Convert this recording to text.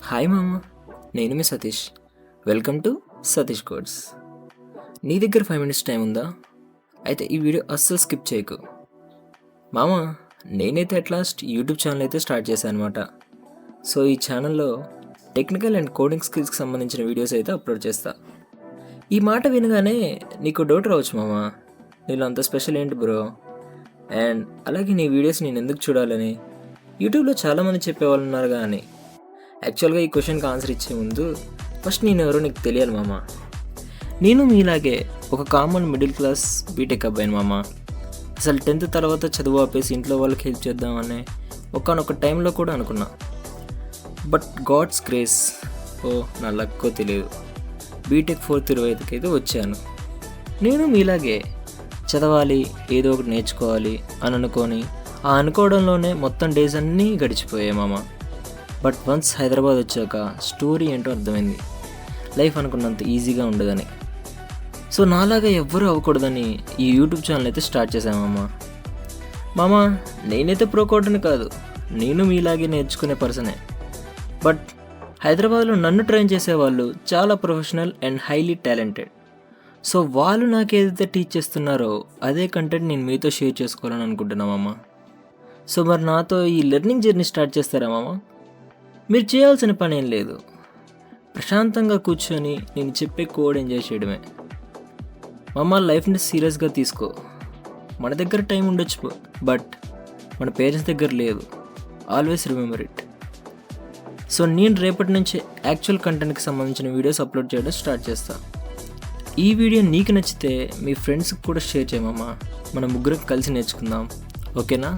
Hi మామ, నేను మీ Satish. Welcome to Satish codes. నీ దగ్గర 5 minutes టైం ఉందా? అయితే ఈ వీడియో అస్సలు స్కిప్ చేయకు మామ. నేనైతే అట్ లాస్ట్ యూట్యూబ్ ఛానల్ అయితే స్టార్ట్ చేశాను అనమాట. సో ఈ ఛానల్లో టెక్నికల్ అండ్ కోడింగ్ స్కిల్స్కి సంబంధించిన వీడియోస్ అయితే అప్లోడ్ చేస్తా. ఈ మాట వినగానే నీకు డౌట్ రావచ్చు మామ, నీలో అంత స్పెషల్ ఏంటి బ్రో, అండ్ అలాగే నీ వీడియోస్ నేను ఎందుకు చూడాలని యూట్యూబ్లో చాలామంది చెప్పేవాళ్ళు ఉన్నారు. కానీ యాక్చువల్గా ఈ క్వశ్చన్కి ఆన్సర్ ఇచ్చే ముందు ఫస్ట్ నేను ఎవరో నీకు తెలియాలి మామ. నేను మీలాగే ఒక కామన్ మిడిల్ క్లాస్ బీటెక్ అబ్బాయిని మామ. అసలు 10th తర్వాత చదువు ఆపేసి ఇంట్లో వాళ్ళకి హెల్ప్ చేద్దామని ఒకానొక టైంలో కూడా అనుకున్నా. బట్ గాడ్స్ గ్రేస్, నా లక్కో తెలియదు, బీటెక్ 4th 25కి అయితే వచ్చాను. నేను మీలాగే చదవాలి, ఏదో ఒకటి నేర్చుకోవాలి అని అనుకొని ఆ అనుకోవడంలోనే మొత్తం డేస్ అన్నీ గడిచిపోయాయి మామ. బట్ వన్స్ హైదరాబాద్ వచ్చాక స్టోరీ ఏంటో అర్థమైంది. లైఫ్ అనుకున్నంత ఈజీగా ఉండదని. సో నాలాగా ఎవ్వరూ అవ్వకూడదని ఈ యూట్యూబ్ ఛానల్ అయితే స్టార్ట్ చేశామమ్మ. మామ, నేనైతే ప్రో కోడని కాదు, నేను మీలాగే నేర్చుకునే పర్సనే. బట్ హైదరాబాద్లో నన్ను ట్రైన్ చేసేవాళ్ళు చాలా professional and highly talented. So వాళ్ళు నాకు ఏదైతే టీచ్ చేస్తున్నారో అదే కంటెంట్ నేను మీతో షేర్ చేసుకోవాలని అనుకుంటున్నామమ్మ. సో మరి నాతో ఈ లెర్నింగ్ జర్నీ స్టార్ట్ చేస్తారా మామ? మీరు చేయాల్సిన పని ఏం లేదు, ప్రశాంతంగా కూర్చొని నేను చెప్పే కోడ్ ఎంజాయ్ చేయడమే. మామ, లైఫ్ని సీరియస్గా తీసుకో. మన దగ్గర టైం ఉండొచ్చు, బట్ మన పేరెంట్స్ దగ్గర లేదు. Always remember it. సో నేను రేపటి నుంచి యాక్చువల్ కంటెంట్కి సంబంధించిన వీడియోస్ అప్లోడ్ చేయడం స్టార్ట్ చేస్తాను. ఈ వీడియో నీకు నచ్చితే మీ ఫ్రెండ్స్కి కూడా షేర్ చేయమమ్మా. మనం ముగ్గురికి కలిసి నేర్చుకుందాం, ఓకేనా?